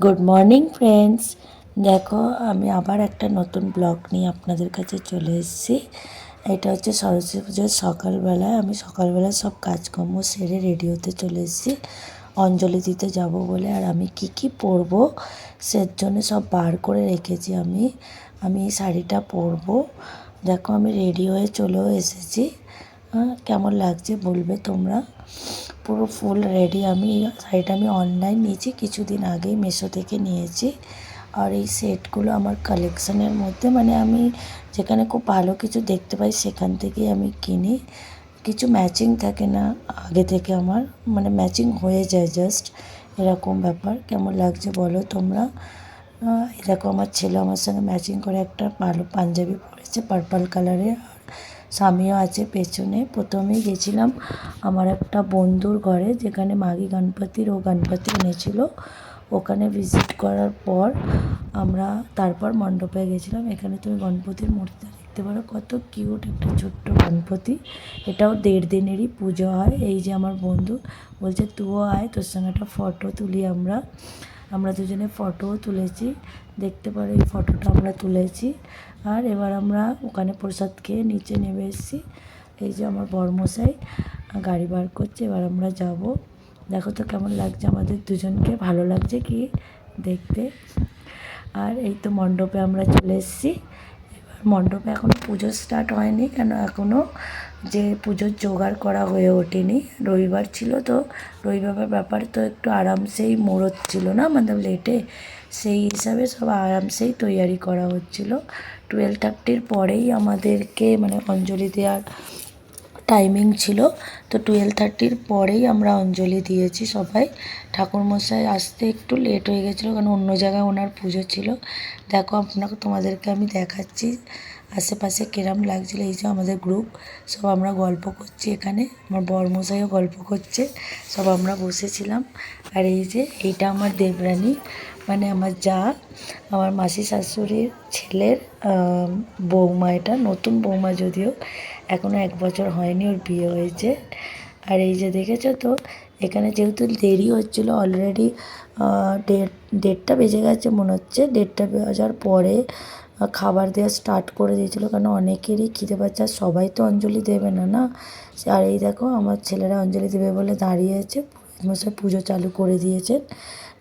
Good morning friends. দেখো, আমি আবার একটা নতুন ব্লগ নিয়ে আপনাদের কাছে চলে এসেছি। এটা হচ্ছে সরস্বতী পুজোর সকালবেলা। আমি সকালবেলা সব কাজকর্ম সেরে রেডি হতে চলে এসেছি অঞ্জলি দিতে যাব বলে। আর আমি কি পরবো সের জন্য সব বার করে রেখেছি। আমি এই শাড়িটা পরবো। দেখো, আমি রেডি হয়ে চলেও এসেছি। কেমন লাগছে বলবে তোমরা। পুরো ফুল রেডি। আমি শাড়িটা অনলাইন নিয়েছি, কিছুদিন আগেই মিশো থেকে নিয়েছি। আর এই সেটগুলো আমার কালেকশানের মধ্যে, মানে আমি যেখানে খুব ভালো কিছু দেখতে পাই সেখান থেকেই আমি কিনি। কিছু ম্যাচিং থাকে না আগে থেকে, আমার মানে ম্যাচিং হয়ে যায় জাস্ট, এরকম ব্যাপার। কেমন লাগছে বলো তোমরা। এই দেখো, আমার ছেলে আমার সঙ্গে ম্যাচিং করে একটা ভালো পাঞ্জাবি পরেছে পার্পল কালারের। স্বামীও আছে পেছনে। প্রথমেই গেছিলাম আমার একটা বন্ধুর ঘরে, যেখানে মাঘী গণপতির ও গণপতি এনেছিল। ওখানে ভিজিট করার পর আমরা তারপর মণ্ডপে গেছিলাম। এখানে তুমি গণপতির মূর্তিটা দেখতে পারো, কত কিউট একটা ছোট্ট গণপতি। এটাও 1.5 দিনেরই পুজো হয়। এই যে আমার বন্ধু বলছে তুইও আয়, তোর সঙ্গে একটা ফটো তুলি। আমরা দুজনে ফটোও তুলেছি, দেখতে পারো এই ফটোটা আমরা তুলেছি। আর এবার আমরা ওখানে প্রসাদ খেয়ে নিচে নেমে এসেছি। এই যে আমার বরমশাই গাড়ি বার করছে, এবার আমরা যাব। দেখো তো কেমন লাগছে আমাদের দুজনকে, ভালো লাগছে কি দেখতে। আর এই তো মণ্ডপে আমরা চলে এসেছি। এবার মণ্ডপে এখনও পুজো স্টার্ট হয়নি, কেন এখনও যে পুজোর জোগাড় করা হয়ে ওঠেনি। রবিবার ছিল তো, রবিবার ব্যাপার তো একটু আরামসেই মুহূর্ত ছিল না, মানে লেটে, সেই হিসাবে সব আরামসেই তৈয়ারি করা হচ্ছিল। 12:30 পরেই আমাদেরকে মানে অঞ্জলি দেওয়ার টাইমিং ছিল। তো 12:30 পরেই আমরা অঞ্জলি দিয়েছি সবাই। ঠাকুরমশাই আসতে একটু লেট হয়ে গেছিলো, কারণ অন্য জায়গায় ওনার পুজো ছিল। দেখো, তোমাদেরকে আমি দেখাচ্ছি আশেপাশে কিরম লাগছিলো। এই যে আমাদের গ্রুপ, সব আমরা গল্প করছি এখানে। আমার বরমশাইও গল্প করছে, সব আমরা বসেছিলাম। আর এই যে এইটা আমার দেবরানী, মানে আমার যা, আমার মাসি শাশুড়ির ছেলের বৌমা। এটা নতুন বৌমা, যদিও এখনও 1 বছর হয়নি ওর বিয়ে হয়েছে। আর এই যে দেখেছো তো, এখানে যেহেতু দেরি হচ্ছিলো অলরেডি, 1:30 বেজে গেছে মনে হচ্ছে। 1:30 বাজার পরে খাবার দেওয়া স্টার্ট করে দিয়েছিলো, কারণ অনেকেরই খিদে পাচ্ছে। আর সবাই তো অঞ্জলি দেবে না না। আর এই দেখো, আমার ছেলেরা অঞ্জলি দেবে বলে দাঁড়িয়ে আছে। মশাই পুজো চালু করে দিয়েছেন।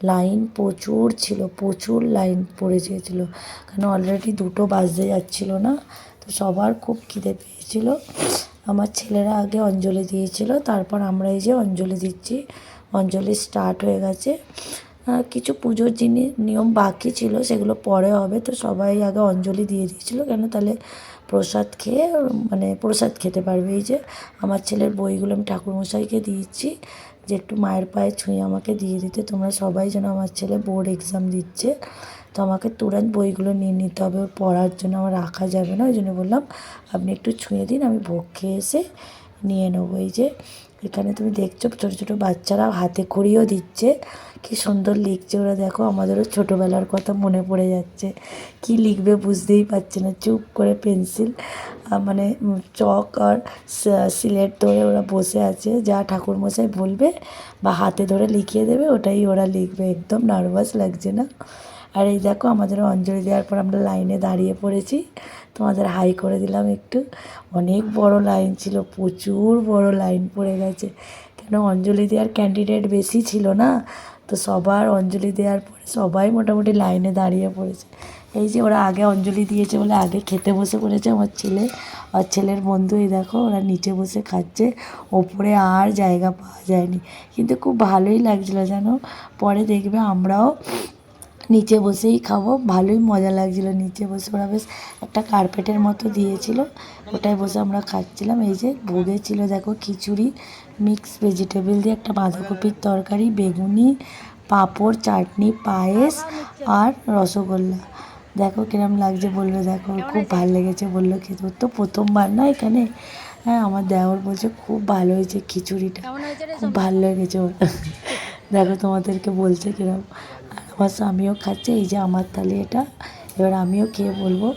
লাইন প্রচুর ছিল, প্রচুর লাইন পড়ে গিয়েছিল, কারণ অলরেডি 2টো বাজতে যাচ্ছিলো না। তো সবার খুব খিদে পেয়েছিল। আমার ছেলেরা আগে অঞ্জলি দিয়েছিল, তারপর আমরা এই যে অঞ্জলি দিচ্ছি। অঞ্জলি স্টার্ট হয়ে গেছে। কিছু পুজোর নিয়ম বাকি ছিল, সেগুলো পরে হবে। তো সবাই আগে অঞ্জলি দিয়ে দিয়েছিল, কেন তাহলে প্রসাদ খেয়ে, মানে প্রসাদ খেতে পারবে। এই যে আমার ছেলের বইগুলো আমি ঠাকুরমশাইকে দিয়েছি, যে একটু মায়ের পায়ে ছুঁয়ে আমাকে দিয়ে দিতে। তোমরা সবাই যেন, আমার ছেলে বোর্ড এক্সাম দিচ্ছে, তো আমাকে তুরন্ত বইগুলো নিয়ে নিতে হবে। ওর পড়ার জন্য আমার রাখা যাবে না। ওই জন্য বললাম আপনি একটু ছুঁয়ে দিন, আমি ভোগ খেয়ে এসে নিয়ে নেবো। এই যে এখানে তুমি দেখছো ছোটো ছোটো বাচ্চারা হাতে খড়িও দিচ্ছে, কি সুন্দর লিখছে ওরা। দেখো, আমাদেরও ছোটোবেলার কথা মনে পড়ে যাচ্ছে। কি লিখবে বুঝতেই পারছে না, চুপ করে পেন্সিল মানে চক আর সিলেট ধরে ওরা বসে আছে। যা ঠাকুরমশাই বলবে বা হাতে ধরে লিখিয়ে দেবে, ওটাই ওরা লিখবে। একদম নার্ভাস লাগছে না। আর এই দেখো, আমাদের অঞ্জলি দেওয়ার পর আমরা লাইনে দাঁড়িয়ে পড়েছি। তোমাদের হাই করে দিলাম একটু। অনেক বড় লাইন ছিল, প্রচুর বড় লাইন পড়ে গেছে, কেন অঞ্জলি দেওয়ার ক্যান্ডিডেট বেশি ছিল না। তো সবার অঞ্জলি দেওয়ার পরে সবাই মোটামুটি লাইনে দাঁড়িয়ে পড়েছে। এই যে ওরা আগে অঞ্জলি দিয়েছে বলে আগে খেতে বসে পড়েছে আমার ছেলে আর ছেলের বন্ধু। এই দেখো, ওরা নিচে বসে খাচ্ছে, ওপরে আর জায়গা পাওয়া যায়নি। কিন্তু খুব ভালোই লাগছিলো জানো। পরে দেখবে আমরাও নিচে বসেই খাবো, ভালোই মজা লাগছিলো নিচে বসে। ওরা বেশ একটা কার্পেটের মতো দিয়েছিল, ওটাই বসে আমরা খাচ্ছিলাম। এই যে ভোগে ছিল দেখো, খিচুড়ি, মিক্স ভেজিটেবল দিয়ে একটা বাঁধাকপির তরকারি, বেগুনি, পাঁপড়, চাটনি, পায়েস আর রসগোল্লা। দেখো কিরম লাগছে বললো। দেখো, খুব ভালো লেগেছে বললো খেতে। ওর তো প্রথমবার না এখানে। হ্যাঁ, আমার দেওর বলছে খুব ভালো হয়েছে খিচুড়িটা, খুব ভালো লেগেছে ওর। দেখো তোমাদেরকে বলছে কিরম। আর আমার স্বামীও খাচ্ছে। এই যে আমার থালি এটা, এবার আমিও খেয়ে বলবো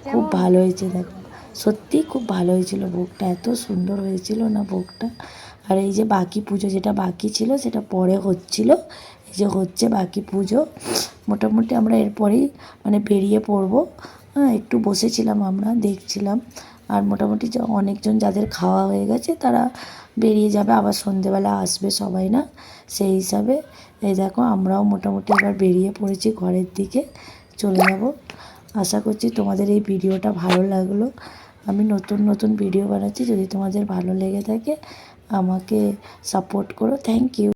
খুব ভালো হয়েছে। দেখো, সত্যিই খুব ভালো হয়েছিল ভোগটা, এত সুন্দর হয়েছিল না ভোগটা। আর এই যে বাকি পুজো যেটা বাকি ছিল সেটা পরে হচ্ছিল। এই যে হচ্ছে বাকি পুজো। মোটামুটি আমরা এরপরেই মানে বেরিয়ে পড়বো। হ্যাঁ, একটু বসেছিলাম আমরা, দেখছিলাম। আর মোটামুটি অনেকজন যাদের খাওয়া হয়ে গেছে তারা বেরিয়ে যাবে, আবার সন্ধেবেলা আসবে সবাই না, সেই হিসাবে এই দেখো আমরাও মোটামুটি এবার বেরিয়ে পড়েছি ঘরের দিকে চলে যাব। আশা করছি তোমাদের এই ভিডিওটা ভালো লাগলো। আমি নতুন নতুন ভিডিও বানাচ্ছি, যদি তোমাদের ভালো লেগে থাকে আমাকে সাপোর্ট করো। Thank you.